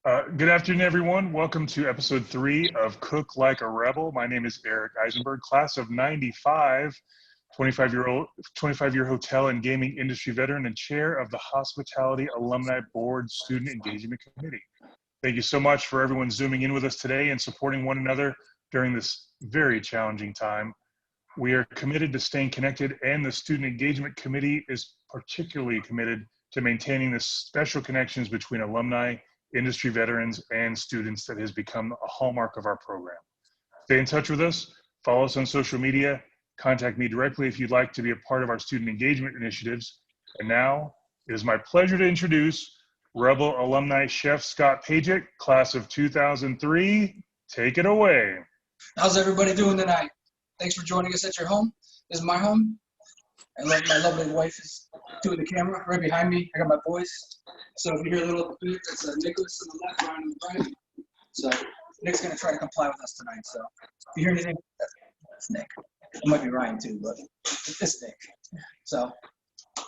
Good afternoon, everyone. Welcome to episode 3 of Cook Like a Rebel. My name is Eric Eisenberg, class of 95, 25-year hotel and gaming industry veteran and chair of the Hospitality Alumni Board Student Engagement Committee. Thank you so much for everyone zooming in with us today and supporting one another during this very challenging time. We are committed to staying connected, and the Student Engagement Committee is particularly committed to maintaining the special connections between alumni, industry veterans, and students that has become a hallmark of our program. Stay in touch with us, follow us on social media, contact me directly if you'd like to be a part of our student engagement initiatives. And now it is my pleasure to introduce Rebel alumni Chef Scott Pajak, class of 2003. Take it away. How's everybody doing tonight? Thanks for joining us at your home. This is my home. And like my lovely wife is doing the camera right behind me. I got my boys. So if you hear a little beat, that's Nicholas on the left, Ryan on the right. So Nick's going to try to comply with us tonight. So if you hear anything, that's Nick. It might be Ryan too, but it's Nick. So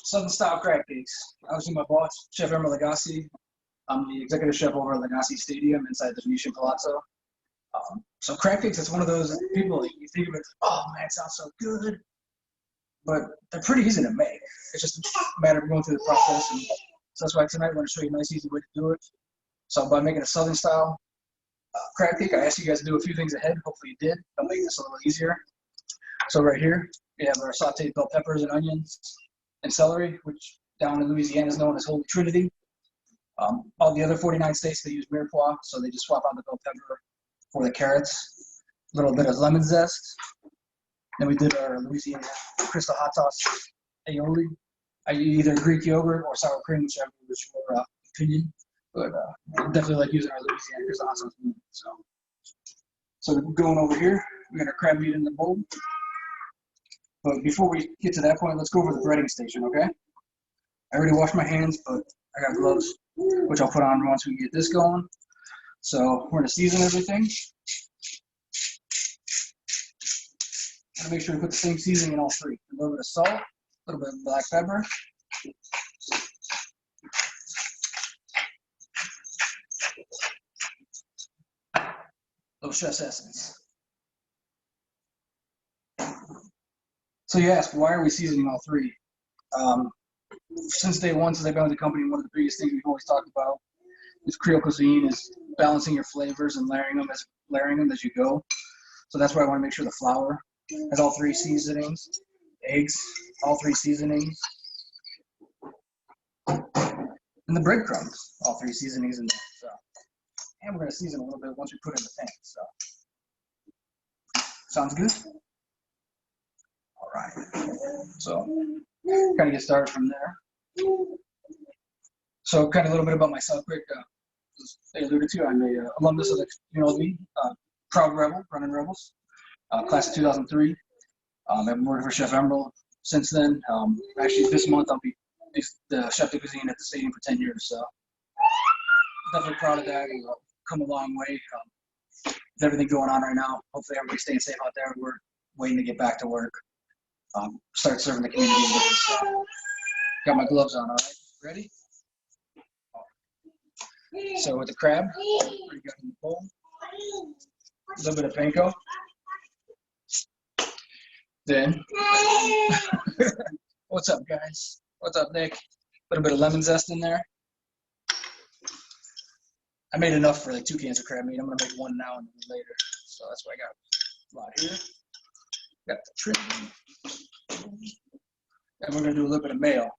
Southern style crab cakes. Obviously my boss, Chef Emeril. I'm the executive chef over at Legacy Stadium inside the Venetian Palazzo. So crab cakes, it's one of those people that you think of it, oh man, it sounds so good. But they're pretty easy to make. It's just a matter of going through the process. And so that's why tonight I want to show you a nice, easy way to do it. So by making a Southern style crab cake, I asked you guys to do a few things ahead. Hopefully you did. I'll make this a little easier. So right here, we have our sauteed bell peppers and onions and celery, which down in Louisiana is known as Holy Trinity. All the other 49 states, they use mirepoix, so they just swap out the bell pepper for the carrots. A little bit of lemon zest. Then we did our Louisiana Crystal Hot Sauce aioli. I use either Greek yogurt or sour cream, whichever was your opinion. But I definitely like using our Louisiana Crystal Hot Sauce. So going over here, we got our crab meat in the bowl. But before we get to that point, let's go over the breading station, okay? I already washed my hands, but I got gloves, which I'll put on once we get this going. So we're gonna season everything. Make sure to put the same seasoning in all three. A little bit of salt, a little bit of black pepper, a little chef's essence. So you ask, why are we seasoning all three? Since day one, since I've been with the company, one of the biggest things we've always talked about with Creole cuisine is balancing your flavors and layering them as you go. So that's why I want to make sure the flour has all three seasonings, eggs, all three seasonings, and the breadcrumbs, all three seasonings in there. So, and we're going to season a little bit once we put it in the pan. So, sounds good? All right. So, kind of get started from there. So, kind of a little bit about myself, quick. As I alluded to, I'm a alumnus of the UNLV, proud rebel, running Rebels. Class of 2003. I've been working for Chef Emeril since then. Actually, this month I'll be the chef de cuisine at the stadium for 10 years. So definitely proud of that. We've come a long way. With everything going on right now, hopefully everybody's staying safe out there. We're waiting to get back to work. Start serving the community. So, got my gloves on. All right, ready? So with the crab, we got in the bowl. A little bit of panko. Then, what's up, guys? What's up, Nick? A little bit of lemon zest in there. I made enough for like 2 cans of crab meat. I'm gonna make one now and one later. So that's why I got a lot here. Got the trim. And we're gonna do a little bit of mayo.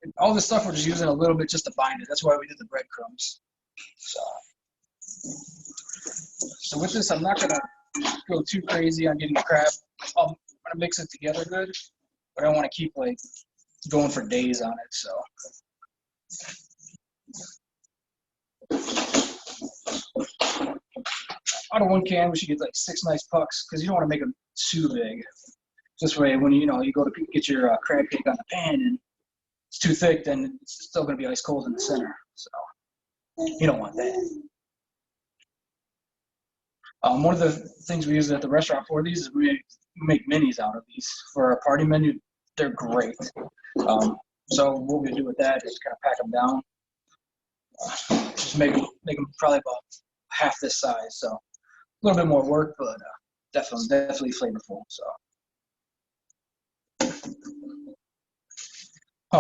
And all this stuff we're just using a little bit just to bind it. That's why we did the breadcrumbs. So with this, I'm not gonna go too crazy on getting the crab. I'm gonna mix it together good, but I don't want to keep like going for days on it. So out of 1 can, we should get like 6 nice pucks because you don't want to make them too big. This way, when you go to get your crab cake on the pan and it's too thick, then it's still gonna be ice cold in the center. So you don't want that. One of the things we use at the restaurant for these is we make minis out of these for our party menu. They're great. So what we do with that is kind of pack them down. Just make them probably about half this size. So a little bit more work, but definitely flavorful. So.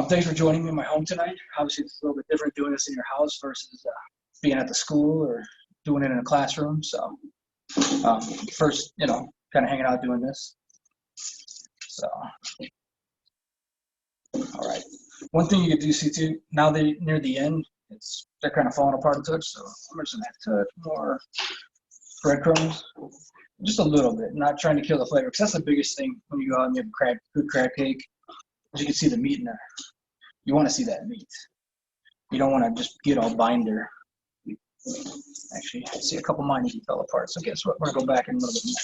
Thanks for joining me in my home tonight. Obviously, it's a little bit different doing this in your house versus being at the school or doing it in a classroom. So, first, kind of hanging out doing this. So, all right. One thing you could do, see too, now they're near the end, they're kind of falling apart a touch. So, I'm just gonna touch more breadcrumbs, just a little bit. Not trying to kill the flavor, because that's the biggest thing when you go out and you have a good crab cake. As you can see the meat in there. You want to see that meat. You don't want to just get all binder. Actually, I see a couple of mine even fell apart. So guess what? We're going to go back in a little bit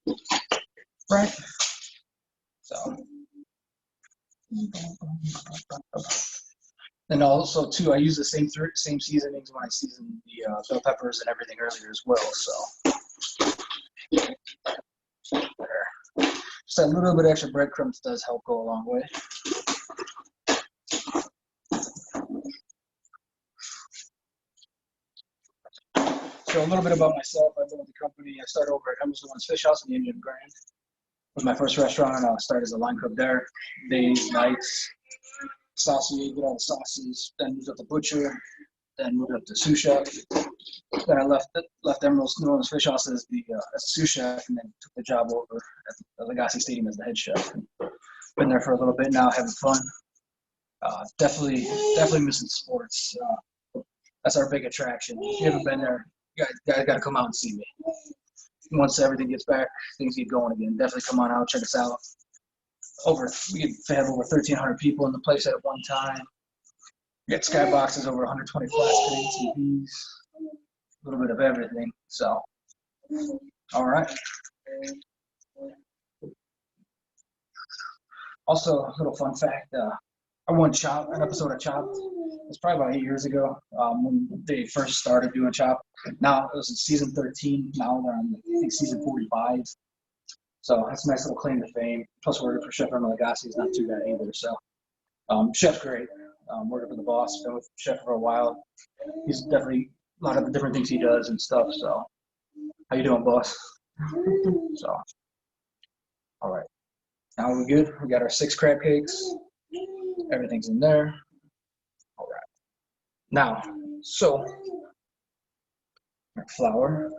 more. Right? So. And also, too, I use the same seasonings when I season the bell peppers and everything earlier as well. So. There. Just a little bit extra breadcrumbs does help go a long way. So a little bit about myself. I've been with the company. I started over at Emeril Fish House in the Indian Grand. It was my first restaurant. I started as a line cook there. Days, nights, saucier, get all the sauces. Then moved up to butcher. Then moved up to sous chef. Then I left Emeril Fish House as the sous chef, and then took the job over at the Legacy Stadium as the head chef. And been there for a little bit now, having fun. Definitely missing sports. That's our big attraction. If you haven't been there, you guys got to come out and see me. Once everything gets back, things get going again. Definitely come on out, check us out. We have over 1,300 people in the place at one time. We got skyboxes, over 120 flat screen TVs, a little bit of everything. So, all right. Also, a little fun fact. I won an episode of Chopped. It's probably about 8 years ago when they first started doing Chopped. Now it was in season 13. Now they're on, I think, season 45. So that's a nice little claim to fame. Plus, working for Chef Emeril is not too bad either. So, Chef's great. Working for the boss. Been with Chef for a while. He's definitely a lot of the different things he does and stuff. So, how you doing, boss? So, all right. Now we're good. We got our 6 crab cakes. Everything's in there. All right. Now, so our flour.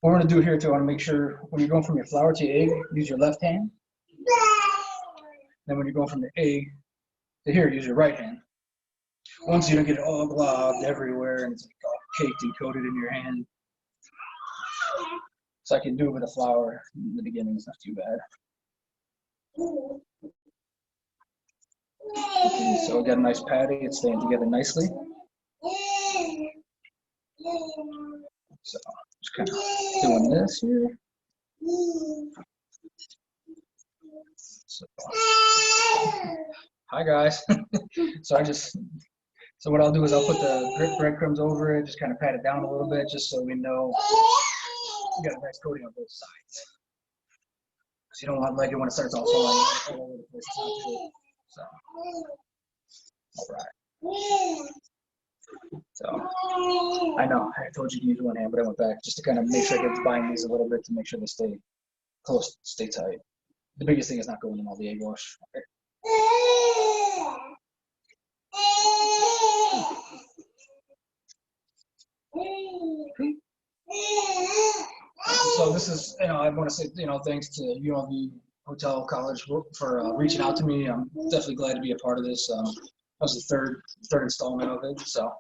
What we're going to do here, too, I want to make sure when you're going from your flour to your egg, use your left hand. Then when you're going from the egg to here, use your right hand. Once you don't get it all globbed everywhere and it's all caked and coated in your hand. So I can do it with the flour in the beginning. It's not too bad. Okay, so we got a nice patty. It's staying together nicely. So just kind of doing this here. So, hi guys. So what I'll do is I'll put the breadcrumbs over it, just kind of pat it down a little bit, just so we know we got a nice coating on both sides. Because you don't want like it when it starts all falling all over the place. It's not good. So, all right. So, I know I told you to use one hand, but I went back just to kind of make sure I get to bind these a little bit to make sure they stay close, stay tight. The biggest thing is not going in all the egg wash. Okay. So this is, I want to say, thanks to UNLV Hotel College for reaching out to me. I'm definitely glad to be a part of this. That was the third installment of it. So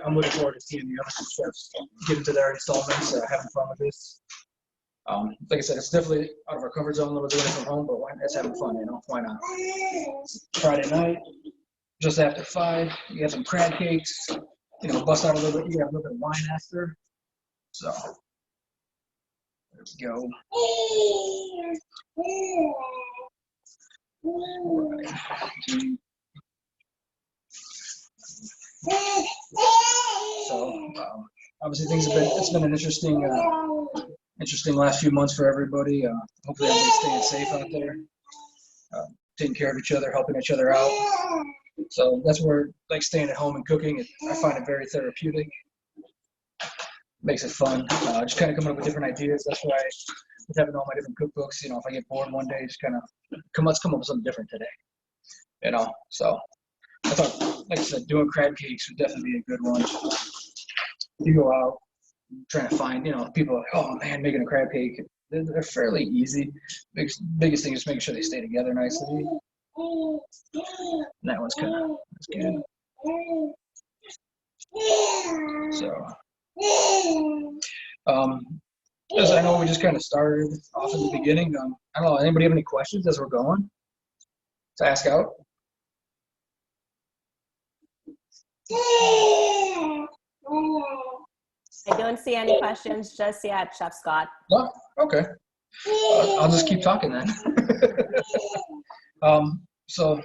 I'm looking forward to seeing the other chefs get into their installments, having fun with this. Like I said, it's definitely out of our comfort zone. We're doing it from home, but it's having fun, why not? Friday night, just after 5, you have some crab cakes, bust out a little bit. You have a little bit of wine after. So there we go. So obviously it's been an interesting last few months for everybody. Hopefully everybody's staying safe out there, taking care of each other, helping each other out. So that's where like staying at home and cooking, I find it very therapeutic. Makes it fun. Just kind of coming up with different ideas. That's why with having all my different cookbooks, if I get bored one day, just kind of let's come up with something different today. So I thought, like I said, doing crab cakes would definitely be a good one. You go out trying to find, people are like, oh man, making a crab cake. They're fairly easy. Biggest thing is making sure they stay together nicely. And that one's that's good. So, as I know we just kind of started off in the beginning. I don't know, anybody have any questions as we're going to ask out? I don't see any questions just yet, Chef Scott. No? Okay. I'll just keep talking then. So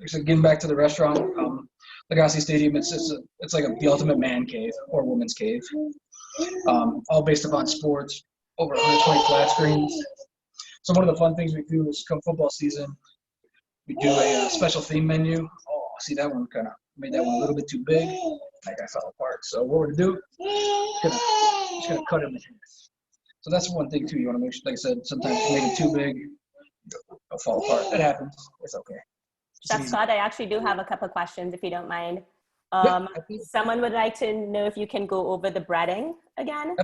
getting back to the restaurant, Legacy Stadium, it's like the ultimate man cave or woman's cave. All based upon sports, over 120 flat screens. So one of the fun things we do is come football season, we do a special theme menu. Oh, see, that one kind of made that one a little bit too big. That guy fell apart. So what we're gonna do, just gonna cut him in half. So that's one thing too. You want to make sure, like I said, sometimes you make it too big, it'll fall apart. That happens. It's okay. Chef Scott, I actually do have a couple questions, if you don't mind. Someone would like to know if you can go over the breading again.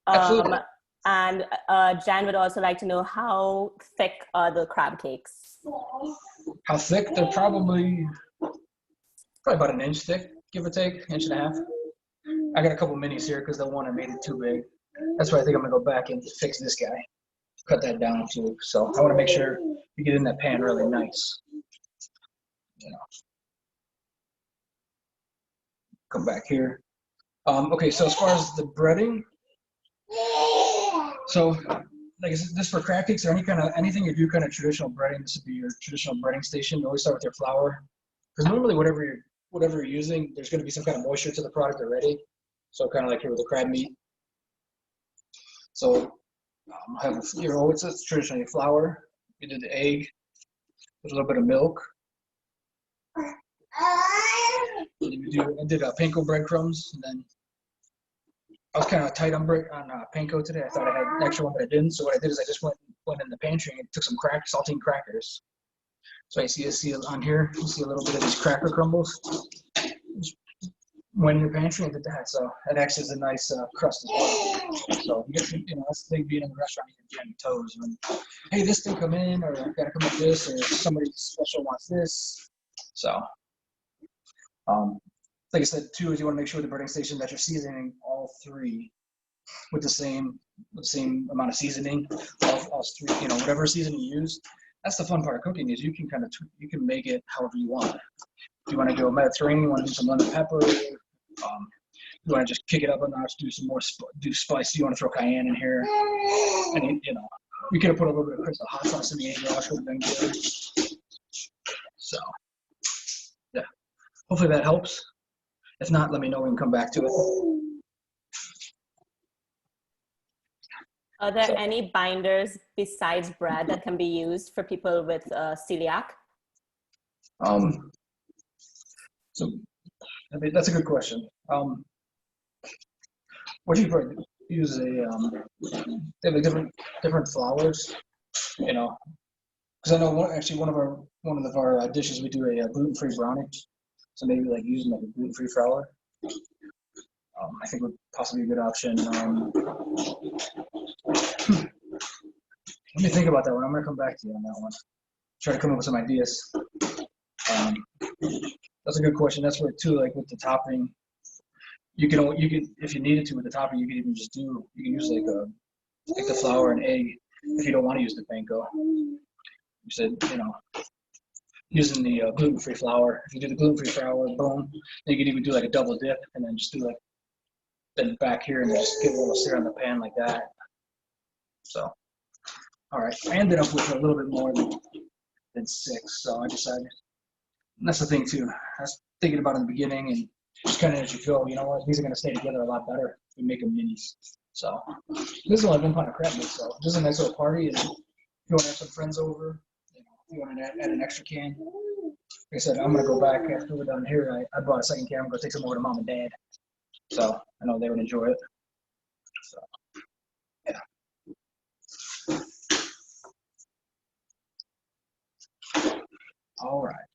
Absolutely. And Jan would also like to know how thick are the crab cakes? How thick? They're probably about an inch thick, give or take, inch and a half. I got a couple minis here because the one I made it too big. That's why I think I'm gonna go back and fix this guy. Cut that down too. So I want to make sure you get in that pan really nice. Come back here. Okay, so as far as the breading, so like is this for crab cakes or anything you do kind of traditional breading? This would be your traditional breading station. You always start with your flour, because normally whatever you're using, there's going to be some kind of moisture to the product already. So kind of like here with the crab meat. So it's traditionally your flour. You did the egg, with a little bit of milk. I did panko breadcrums, and then I was kind of tight on panko today. I thought I had an extra one, but I didn't. So what I did is I just went in the pantry and took some saltine crackers. So I see on here, you see a little bit of these cracker crumbles. Just went in your pantry and did that. So that actually is a nice crust as well. So that's the thing being in the restaurant, you can be on your toes. When, hey, this didn't come in, or I've got to come with this, or somebody special wants this. So. Like I said, too, is you want to make sure with the breading station that you're seasoning all three with the same amount of seasoning, all three, whatever seasoning you use. That's the fun part of cooking, is you can you can make it however you want. If you want to go Mediterranean, you want to do some lemon pepper. You want to just kick it up a notch, do spicy. You want to throw cayenne in here, and you could have put a little bit of Crystal Hot Sauce in the egg wash, would have been good. So, yeah. Hopefully that helps. If not, let me know. We can come back to it. Are there any binders besides bread that can be used for people with celiac? So that's a good question. What do you use? They have like different flours, because I know one of our dishes we do a gluten-free brownie. So maybe like using like a gluten-free flour, I think would possibly be a good option. Let me think about that one. I'm gonna come back to you on that one. Try to come up with some ideas. That's a good question. That's where too, like with the topping, you can if you needed to with the topping, you can use like the flour and egg if you don't want to use the panko. You said using the gluten-free flour. If you do the gluten-free flour, boom, then you can even do like a double dip and then just do like, then back here and then just give a little sear on the pan like that. So, all right. I ended up with a little bit more than 6, so I decided. And that's the thing too. I was thinking about in the beginning and just kind of as you go, you know what, these are going to stay together a lot better if we make them minis. So, this is only 1 pound of crab meat, so this is a nice little party. And if you want to have some friends over, you want to add an extra can, I said, I'm gonna go back after we're done here. I bought a second camera. I'm gonna take some over to mom and dad. So I know they would enjoy it. So yeah. All right.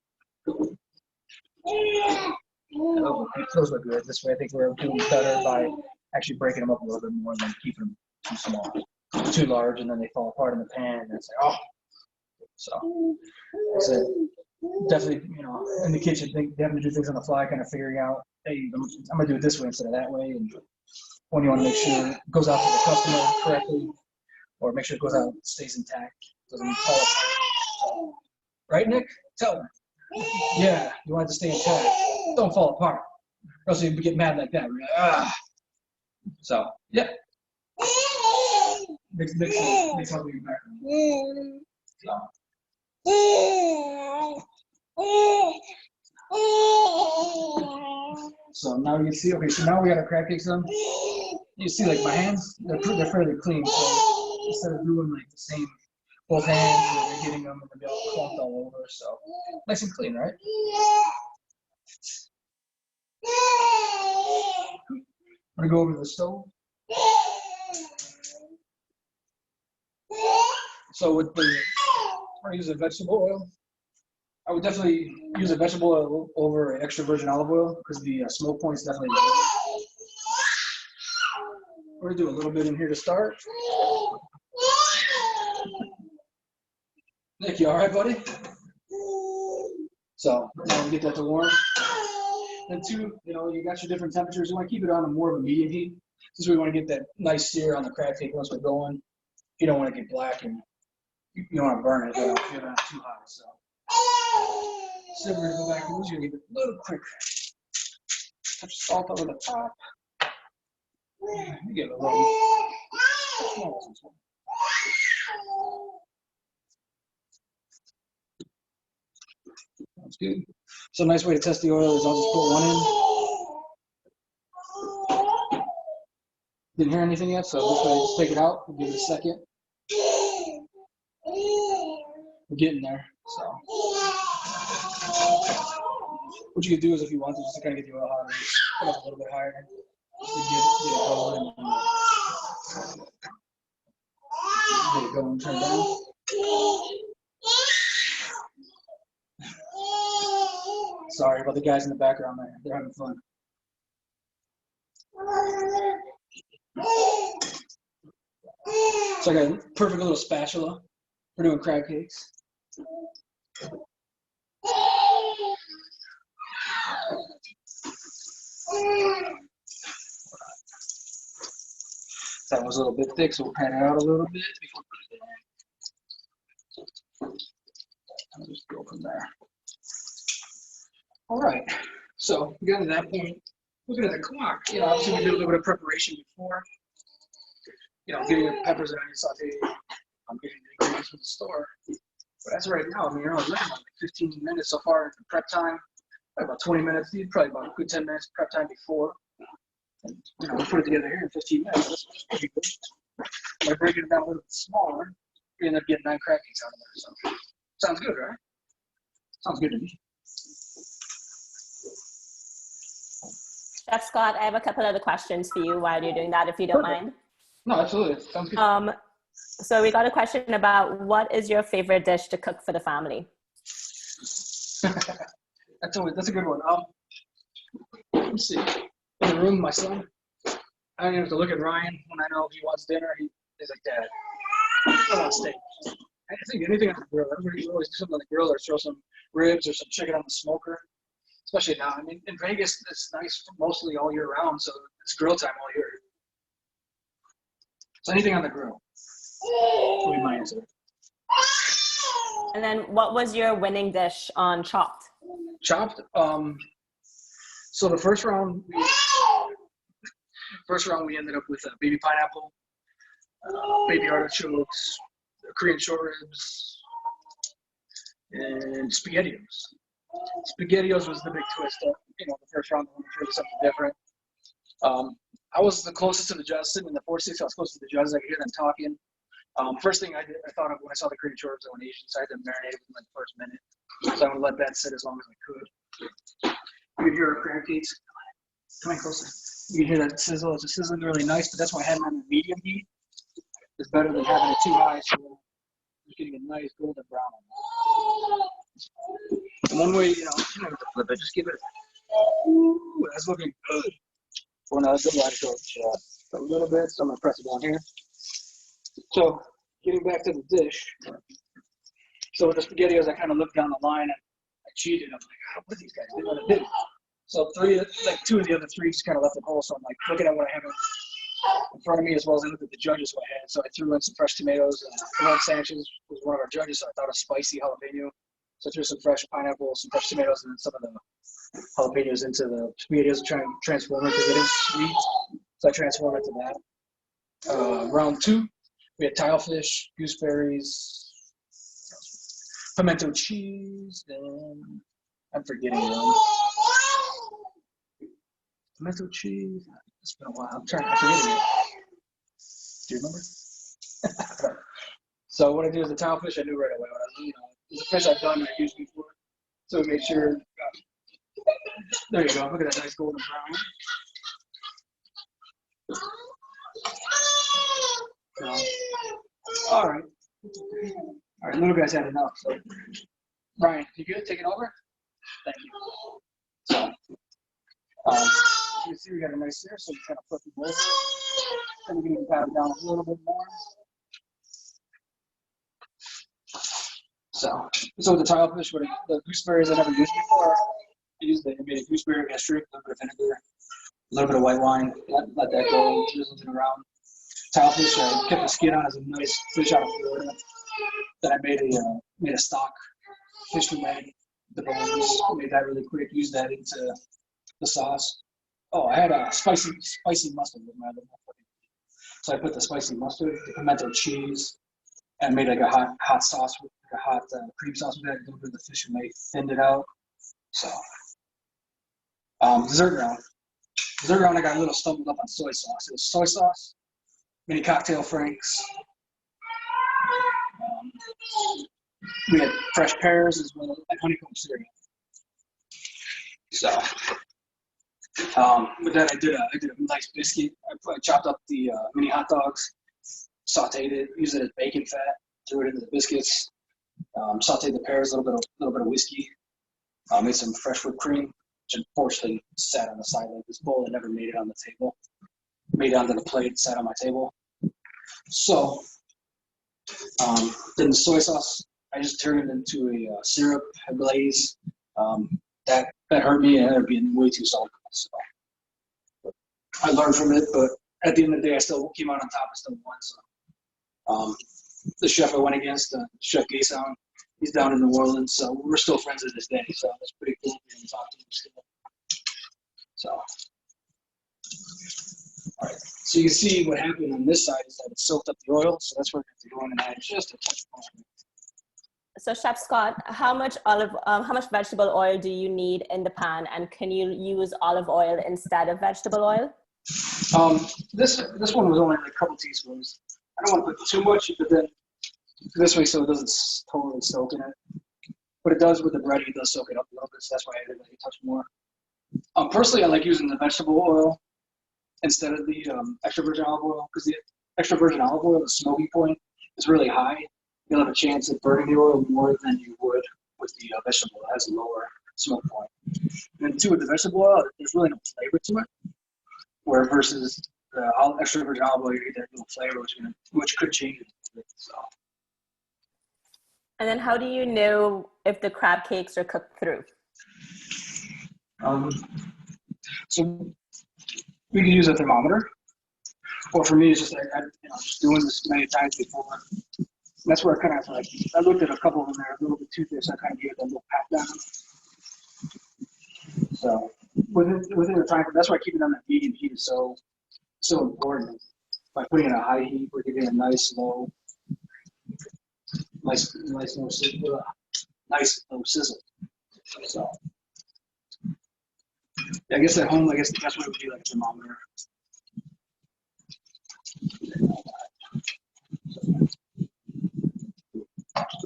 Those look good. This way, I think we're doing better by actually breaking them up a little bit more than keeping them too small, too large, and then they fall apart in the pan. And it's like, oh. So definitely, you know, in the kitchen, having to do things on the fly, kind of figuring out, hey, I'm gonna do it this way instead of that way, and when you want to make sure it goes out to the customer correctly, or make sure it goes out, stays intact, doesn't fall apart. Right, Nick? Tell them. Yeah, you want it to stay intact. Don't fall apart. Or else you get mad like that. Like, ah. So, yeah. Nick's helping you back. So now you see, okay, so now we got our crab cakes done. You see, like my hands, they're fairly clean. So instead of doing like the same, both hands, you're getting them and they'll be all clumped all over. So nice and clean, right? I'm gonna go over to the stove. So with the, I'm gonna use a vegetable oil. I would definitely use a vegetable oil over an extra virgin olive oil because the smoke point is definitely lower. We're gonna do a little bit in here to start. Nick, you all right, buddy? So now we get that to warm. And two, you know, you got your different temperatures. You want to keep it on a more of a medium heat. Since we want to get that nice sear on the crab cake once we're going. You don't want to get black and you don't want to burn it. But if you're not too hot, so. So we're gonna go back and we're gonna give it a little quick touch of salt over the top. Give it a little. That's good. So a nice way to test the oil is I'll just put one in. Didn't hear anything yet, so this way I just take it out and give it a second. We're getting there, so. What you could do is if you want to, just to kind of get the oil hotter, put it up a little bit higher. Just to get it going. Get it going, turn down. Sorry about the guys in the background there. They're having fun. So I got a perfect little spatula for doing crab cakes. That was a little bit thick, so we'll pan it out a little bit before we put it in. I'll just go from there. All right, so we got to that point. Looking at the clock, you know, obviously we did a little bit of preparation before. You know, getting the peppers and onions sauteed. I'm getting the ingredients from the store. But as of right now, I mean, you're only looking at like 15 minutes so far in prep time. Probably about 20 minutes. Probably about a good 10 minutes prep time before. And, you know, we put it together here in 15 minutes. That's pretty good. By breaking it down a little bit smaller, we end up getting 9 crab cakes out of there. So, sounds good, right? Sounds good to me. Chef Scott, I have a couple other questions for you while you're doing that, if you don't mind. No, absolutely. Sounds good. So we got a question about what is your favorite dish to cook for the family? That's a good one. Let's see. In the room, my son. I don't even have to look at Ryan when I know if he wants dinner. He's like, Dad, I want steak. I think anything on the grill. Everybody always do something on the grill or throw some ribs or some chicken on the smoker. Especially now. I mean, in Vegas, it's nice mostly all year round, so it's grill time all year. So anything on the grill will be my answer. And then what was your winning dish on Chopped? Chopped? So the first round we ended up with baby pineapple, baby artichokes, Korean short ribs, and SpaghettiOs. SpaghettiOs was the big twist. You know, the first round we tried something different. I was the closest to the judges, sitting in the 4-6. I was close to the judges. I could hear them talking. First thing I thought of when I saw the creature herbs, I went Asian, so I had to marinate it within the first minute. So I'm gonna let that sit as long as I could. You can hear our crab cakes. Come in closer. You can hear that sizzle. It's just sizzling really nice, but that's why I had it on medium heat. It's better than having it too high, so you're getting a nice golden brown on it. And one way, you don't have to flip it, just give it. Ooh, that's looking good. Well, now let's go a little bit, so I'm gonna press it down here. So, getting back to the dish. So with the SpaghettiOs, I kind of looked down the line and I cheated. I'm like, what are these guys doing? I didn't. So two of the other three just kind of left it whole. So I'm like looking at what I have in front of me, as well as I looked at the judges what I had. So I threw in some fresh tomatoes. Ron Sanchez was one of our judges, so I thought a spicy jalapeno. So I threw some fresh pineapple, some fresh tomatoes, and then some of the jalapenos into the SpaghettiOs to try and transform it because it is sweet. So I transformed it to that. Round two, we had tilefish, gooseberries, pimento cheese, and I'm forgetting one. Pimento cheese. It's been a while. I'm forgetting it. Do you remember? So what I do is the tilefish, I knew right away what it's a fish I've done and I've used before. So we made sure. There you go. Look at that nice golden brown. All right. All right, little guys had enough. So, Brian, you good? Taking over? Thank you. So, you can see we got a nice sear, so you kind of flip it over. Then we're going to pat it down a little bit more. So with the tilefish, with the gooseberries I never used before, I made a gooseberry gastrique, a little bit of vinegar, a little bit of white wine, let that go, drizzle it around. Tilefish, I kept the skin on as a nice fish out of Florida. Then I made a stock fish fillet, the bones, made that really quick, used that into the sauce. Oh, I had a spicy mustard with my other one. So I put the spicy mustard, the pimento cheese, and made like a hot sauce, with like a hot cream sauce with that, a little bit of the fish fillet, thinned it out. So, dessert round. Dessert round, I got a little stumbled up on soy sauce. It was soy sauce, mini cocktail franks. We had fresh pears as well as honeycomb cereal. So, with that, I did a nice biscuit. I chopped up the mini hot dogs, sauteed it, used it as bacon fat, threw it into the biscuits. Sauteed the pears, a little bit of whiskey. Made some fresh whipped cream, which unfortunately sat on the side like this bowl. It never made it on the table. Made it onto the plate, sat on my table. So, then the soy sauce, I just turned it into a syrup, a glaze. That hurt me, and it ended up being way too salty. So I learned from it, but at the end of the day, I still came out on top. I still won. So the chef I went against, Chef Gason, he's down in New Orleans, so we're still friends to this day. So it's pretty cool to talk to him still. So, all right. So you can see what happened on this side is that it soaked up the oil. So that's where we're going to go in and add just a touch of oil. So Chef Scott, how much vegetable oil do you need in the pan, and can you use olive oil instead of vegetable oil? This one was only like a couple teaspoons. I don't want to put too much, but then this way so it doesn't totally soak in it. But it does with the bread, it does soak it up a little bit, so that's why I added like a touch more. Personally, I like using the vegetable oil instead of the extra virgin olive oil, because the extra virgin olive oil, the smoky point, is really high. You'll have a chance of burning the oil more than you would with the vegetable. It has a lower smoke point. And then too, with the vegetable oil, there's really no flavor to it. Where versus the extra virgin olive oil, you get that little flavor, which could change it. So. And then how do you know if the crab cakes are cooked through? So we can use a thermometer. Or for me, it's just like, just doing this many times before. That's where I kind of like, I looked at a couple of them there, a little bit too thick, so I kind of gave it a little pat down. So within the time, that's why keeping on that medium heat is so important. By putting it at a high heat, we're getting a nice low sizzle. So I guess at home, the best way would be like a thermometer.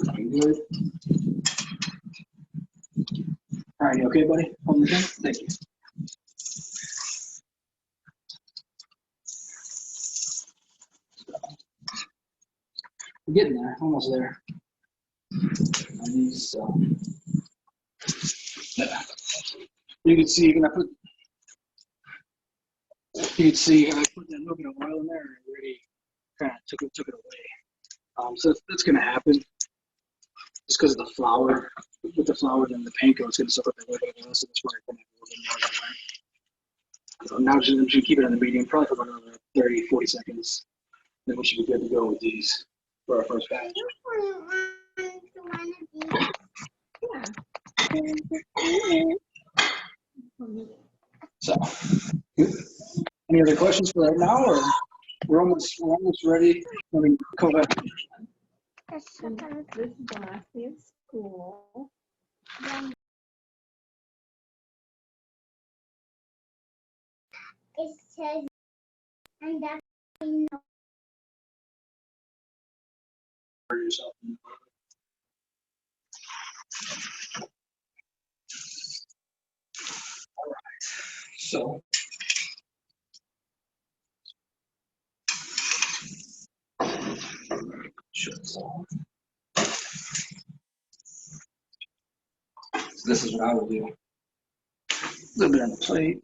Good. All right, you okay, buddy? Hold the thing. Thank you. We're getting there, almost there. And these, you can see, you can see I put that little bit of oil in there and already kind of took it away. So that's going to happen just because of the flour. With the flour and the panko, it's going to soak up that way. So that's why I'm going to have a little bit more of that. So now I'm just keep it on the medium, probably for about another 30, 40 seconds. Then we should be good to go with these for our first batch. So, any other questions for right now, or we're almost ready? Let me go back. This boss is cool. It says, and that you know. Yourself. All right. So. This is what I will do. A little bit on the plate,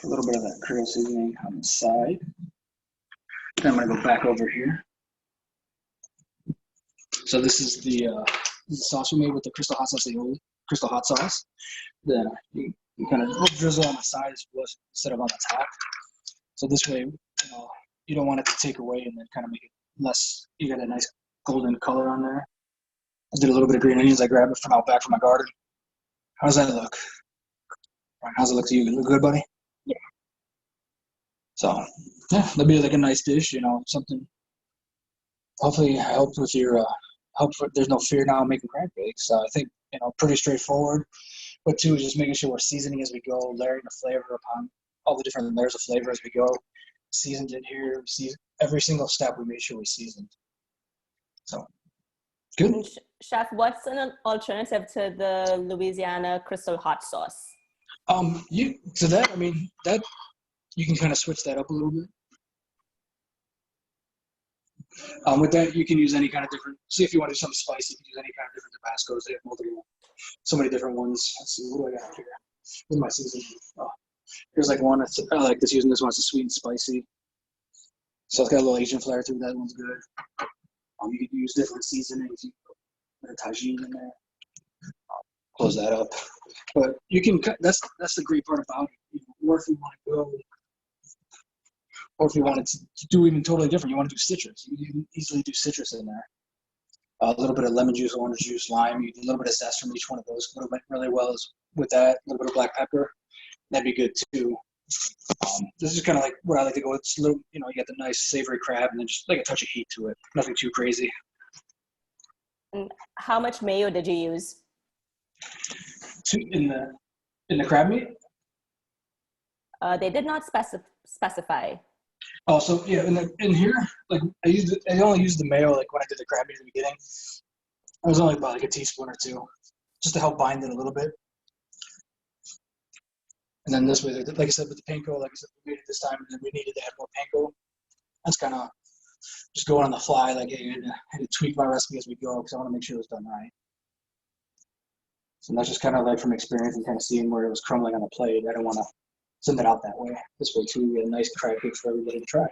a little bit of that Creole seasoning on the side. Then I'm gonna go back over here. So this is the sauce we made with the Crystal Hot Sauce, Crystal Hot Sauce. Then you kind of drizzle on the sides instead of on the top. So this way, you don't want it to take away and then kind of make it less. You got a nice golden color on there. I did a little bit of green onions. I grabbed it from out back from my garden. How does that look? How's it look to you? Look good, buddy? Yeah. So, yeah, that'd be like a nice dish, something. Hopefully helped with your, there's no fear now of making crab cakes. So I think, pretty straightforward. But two, just making sure we're seasoning as we go, layering the flavor upon all the different layers of flavor as we go. Seasoned it here. Every single step we made sure we seasoned. So, good. And Chef, what's an alternative to the Louisiana Crystal Hot Sauce? That you can kind of switch that up a little bit. With that, you can use any kind of different. See if you want to do something spicy, you can use any kind of different Tabascos. They have multiple, so many different ones. Let's see, what do I got here? Where's my seasoning? Oh, here's like one. I like this using this one. It's a sweet and spicy. So it's got a little Asian flair to it. That one's good. You can use different seasonings. You can put a Cajun in there. Close that up. But you can. That's the great part about it. Or if you want to go, or if you wanted to do even totally different, you want to do citrus. You can easily do citrus in there. A little bit of lemon juice, orange juice, lime. You do a little bit of zest from each one of those. Would have went really well with that. A little bit of black pepper. That'd be good too. This is kind of like what I like to go with. Just a little, you get the nice savory crab, and then just like a touch of heat to it. Nothing too crazy. And how much mayo did you use? In the crab meat? They did not specify. Oh, so yeah, in here, like I only used the mayo like when I did the crab meat at the beginning. I was only about like a teaspoon or two, just to help bind it a little bit. And then this way, like I said, with the panko, like I said, we made it this time, and then we needed to add more panko. That's kind of just going on the fly. Like I had to tweak my recipe as we go because I want to make sure it was done right. So that's just kind of like from experience and kind of seeing where it was crumbling on the plate. I don't want to send it out that way. This way too, we get a nice crab cake for everybody to try.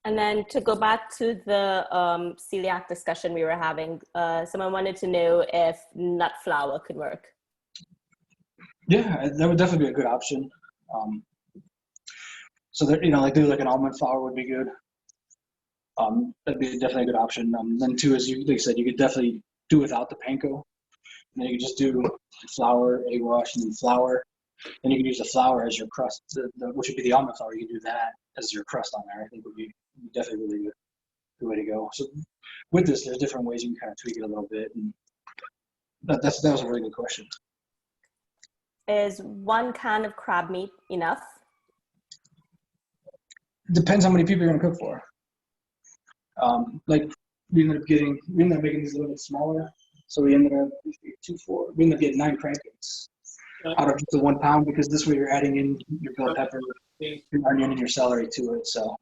And then to go back to the celiac discussion we were having, someone wanted to know if nut flour could work. Yeah, that would definitely be a good option. So that, like do like an almond flour would be good. That'd be definitely a good option. Then too, as like you said, you could definitely do without the panko. And then you can just do flour, egg wash, and then flour. Then you can use the flour as your crust, which would be the almond flour. You can do that as your crust on there. I think would be definitely really good way to go. So with this, there's different ways you can kind of tweak it a little bit. And that was a really good question. Is 1 can of crab meat enough? Depends how many people you're gonna cook for. Like we ended up making these a little bit smaller. So we ended up we ended up getting 9 crab cakes out of just the 1 pound, because this way you're adding in your bell pepper, your onion, and your celery to it. So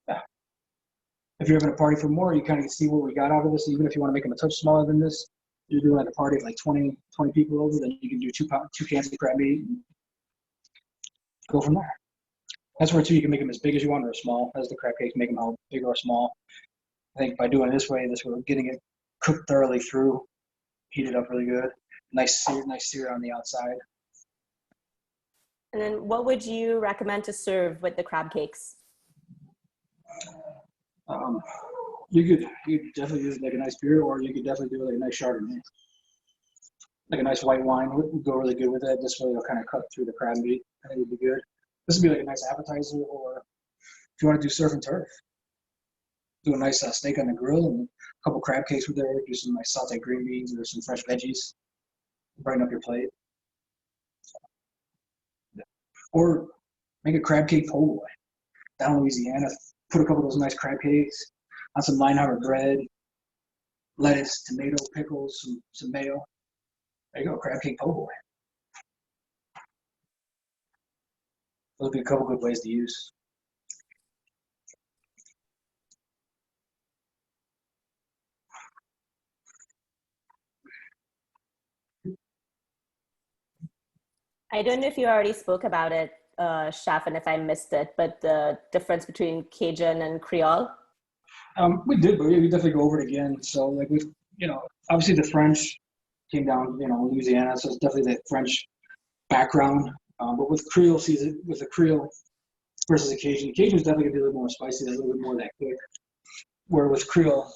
yeah. If you're having a party for more, you kind of see what we got out of this. Even if you want to make them a touch smaller than this, you're doing like a party of like 20 people over, then you can do 2 cans of crab meat and go from there. That's where too you can make them as big as you want or small as the crab cakes, make them how big or small. I think by doing it this way, getting it cooked thoroughly through, heated up really good, nice sear on the outside. And then what would you recommend to serve with the crab cakes? You could definitely use like a nice beer, or you could definitely do like a nice Chardonnay. Like a nice white wine would go really good with it. This way it'll kind of cut through the crab meat. I think it would be good. This would be like a nice appetizer, or if you want to do surf and turf, do a nice steak on the grill and a couple crab cakes with there. Do some nice Saute green beans or some fresh veggies. Brighten up your plate. Or make a crab cake po' boy. Down in Louisiana, put a couple of those nice crab cakes on some Meinheimer bread, lettuce, tomato, pickles, some mayo. There you go, crab cake po' boy. Those would be a couple good ways to use. I don't know if you already spoke about it, Chef, and if I missed it, but the difference between Cajun and Creole. We did, but we definitely go over it again. So like with, obviously the French came down, Louisiana, so it's definitely the French background. But with Creole season, with the Creole versus the Cajun is definitely gonna be a little more spicy, a little bit more of that kick. Where with Creole,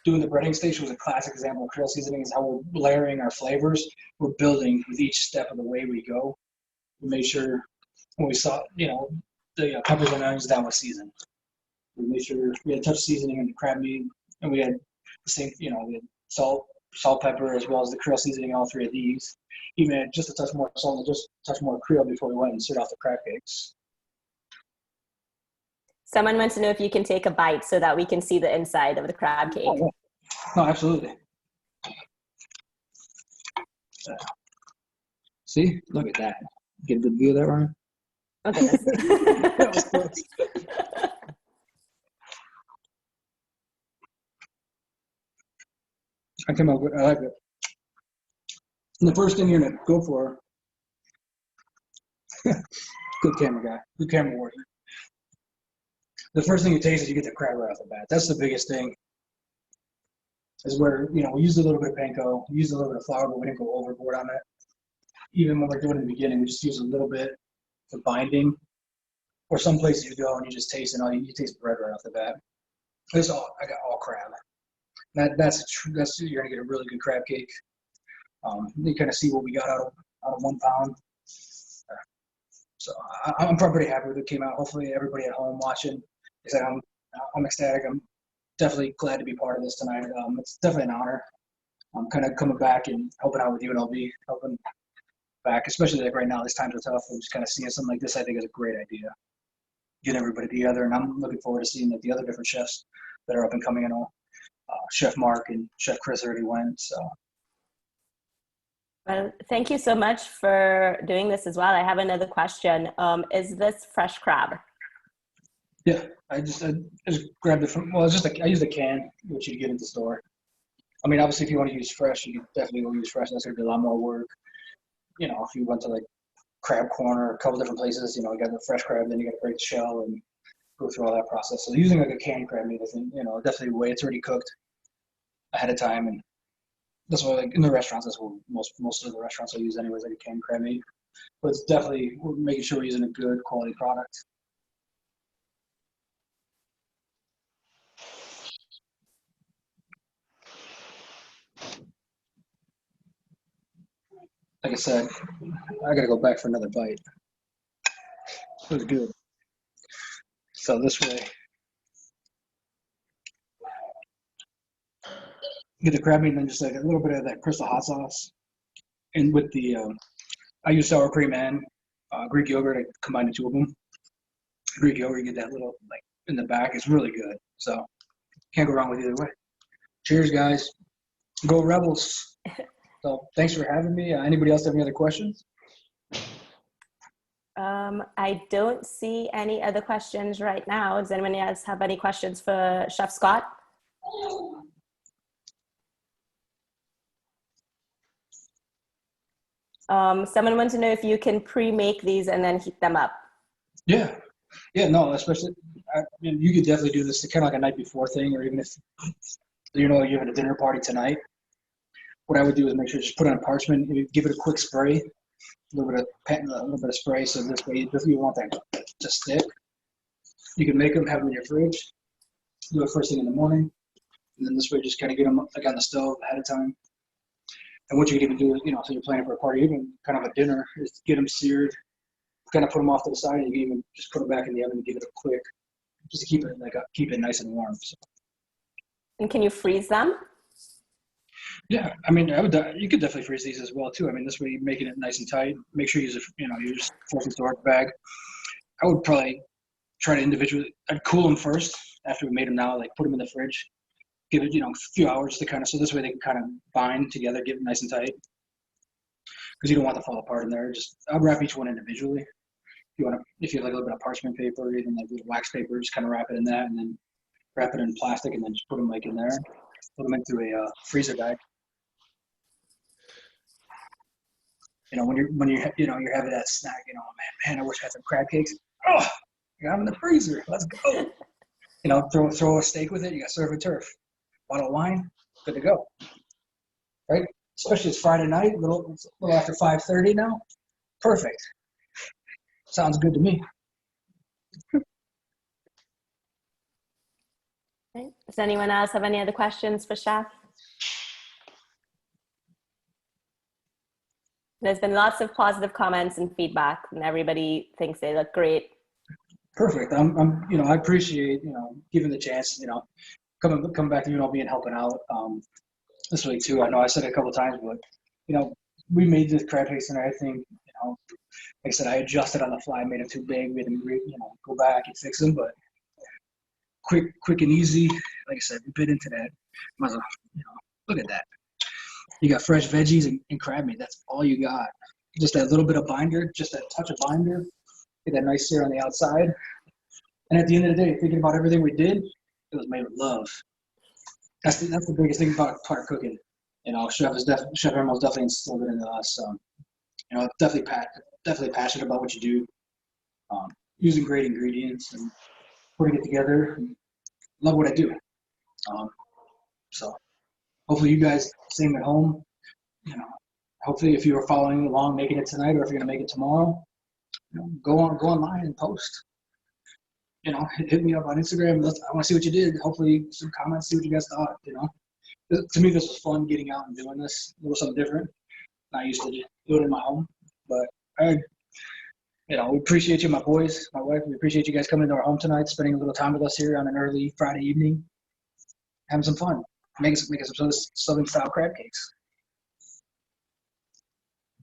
doing the breading station was a classic example of Creole seasoning, is how we're layering our flavors. We're building with each step of the way we go. We made sure when we saw, the peppers and onions down with season. We made sure we had a touch of seasoning in the crab meat, and we had the same, we had salt, pepper, as well as the Creole seasoning in all 3 of these. Even had just a touch more salt and just a touch more Creole before we went and served off the crab cakes. Someone wants to know if you can take a bite so that we can see the inside of the crab cake. Oh, yeah. No, absolutely. See, look at that. Get a good view of that, Ryan? Oh, goodness. That was close. I came out good. I like it. And the first thing you're gonna go for, good camera guy, good camera work. The first thing you taste is you get the crab right off the bat. That's the biggest thing. Is where, we used a little bit of panko, we used a little bit of flour, but we didn't go overboard on it. Even when we're doing it in the beginning, we just use a little bit for binding. Or some places you go and you just taste it, and you taste bread right off the bat. I got all crab. That's you're gonna get a really good crab cake. You kind of see what we got out of 1 pound. So I'm probably pretty happy with it came out. Hopefully everybody at home watching, I'm ecstatic. I'm definitely glad to be part of this tonight. It's definitely an honor. I'm kind of coming back and helping out with UNLV, helping back, especially like right now. These times are tough. And just kind of seeing something like this, I think, is a great idea. Getting everybody together, and I'm looking forward to seeing like the other different chefs that are up and coming. Chef Mark and Chef Chris already went. So. Well, thank you so much for doing this as well. I have another question. Is this fresh crab? Yeah, I just grabbed it from. Well, it's just I used a can, which you get at the store. I mean, obviously, if you want to use fresh, you can definitely go use fresh. That's gonna be a lot more work. If you went to like Crab Corner, a couple different places, you got the fresh crab, then you got to break the shell and go through all that process. So using like a canned crab meat, I think, definitely the way it's already cooked ahead of time, and that's why like in the restaurants, that's what most of the restaurants will use anyways, like a canned crab meat. But it's definitely, we're making sure we're using a good quality product. Like I said, I gotta go back for another bite. It was good. So this way, get the crab meat and then just like a little bit of that Crystal Hot Sauce. And with the, I use sour cream and Greek yogurt. I combine the 2 of them. Greek yogurt, you get that little like in the back. It's really good. So can't go wrong with either way. Cheers, guys. Go Rebels. So thanks for having me. Anybody else have any other questions? I don't see any other questions right now. Does anyone else have any questions for Chef Scott? Someone wants to know if you can pre-make these and then heat them up. Yeah. Yeah, no, especially, you could definitely do this kind of like a night before thing, or even if, you're having a dinner party tonight. What I would do is make sure just put it on parchment, give it a quick spray, a little bit of spray, so this way you want that to stick. You can make them, have them in your fridge, do it first thing in the morning, and then this way just kind of get them like on the stove ahead of time. And what you can even do is, so you're planning for a party, even kind of a dinner, is get them seared, kind of put them off to the side, and you can even just put them back in the oven and give it a quick, just to keep it nice and warm. So. And can you freeze them? Yeah, I mean, you could definitely freeze these as well too. I mean, this way you're making it nice and tight. Make sure you use frozen storage bag. I would probably try to individually. I'd cool them first after we made them. Now, like put them in the fridge, give it a few hours to kind of, so this way they can kind of bind together, get it nice and tight. Because you don't want to fall apart in there. I'll wrap each one individually. If you have like a little bit of parchment paper, or even like little wax paper, just kind of wrap it in that, and then wrap it in plastic, and then just put them like in there. Put them into a freezer bag. When you're having that snack, man, I wish I had some crab cakes. Oh, I got them in the freezer. Let's go. Throw a steak with it. You got surf and turf. Bottle of wine, good to go. Right? Especially it's Friday night, a little after 5:30 now. Perfect. Sounds good to me. Okay. Does anyone else have any other questions for Chef? There's been lots of positive comments and feedback, and everybody thinks they look great. Perfect. I appreciate, giving the chance, coming back to, being helping out this week too. I know I said it a couple of times, but, we made this crab cakes, and I think, like I said, I adjusted on the fly, made them too big, made them, go back and fix them, but quick and easy. Like I said, we bit into that. Might as well, look at that. You got fresh veggies and crab meat. That's all you got. Just that little bit of binder, just that touch of binder. Get that nice sear on the outside. And at the end of the day, thinking about everything we did, it was made with love. That's the biggest thing about cooking. Chef Emeril definitely instilled it into us. Definitely passionate about what you do. Using great ingredients and putting it together. And love what I do. So hopefully you guys same at home. Hopefully if you are following along, making it tonight, or if you're gonna make it tomorrow, go online and post. Hit me up on Instagram. I want to see what you did. Hopefully some comments, see what you guys thought. To me this was fun, getting out and doing this. A little something different. Not used to do it in my home, but we appreciate you, my boys, my wife. We appreciate you guys coming into our home tonight, spending a little time with us here on an early Friday evening, having some fun, making some Southern style crab cakes.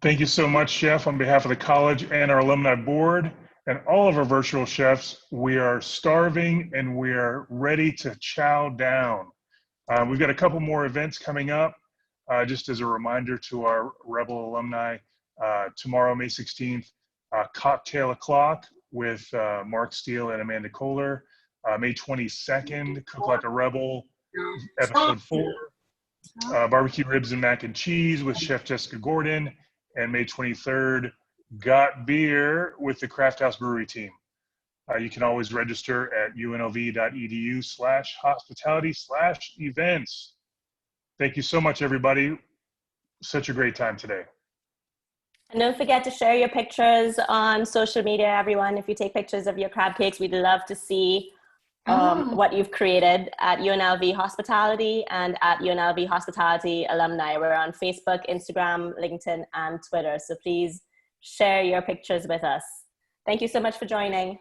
Thank you so much, Chef. On behalf of the college and our alumni board and all of our virtual chefs, we are starving and we are ready to chow down. We've got a couple more events coming up. Just as a reminder to our Rebel alumni, tomorrow, May 16th, Cocktail O'Clock with Mark Steele and Amanda Kohler. May 22nd, Cook Like a Rebel, episode 4. Barbecue Ribs and Mac and Cheese with Chef Jessica Gordon. And May 23rd, Got Beer with the Craft House Brewery team. You can always register at unlv.edu/hospitality/events. Thank you so much, everybody. Such a great time today. And don't forget to share your pictures on social media, everyone. If you take pictures of your crab cakes, we'd love to see what you've created at UNLV Hospitality and at UNLV Hospitality Alumni. We're on Facebook, Instagram, LinkedIn, and Twitter. So please share your pictures with us. Thank you so much for joining.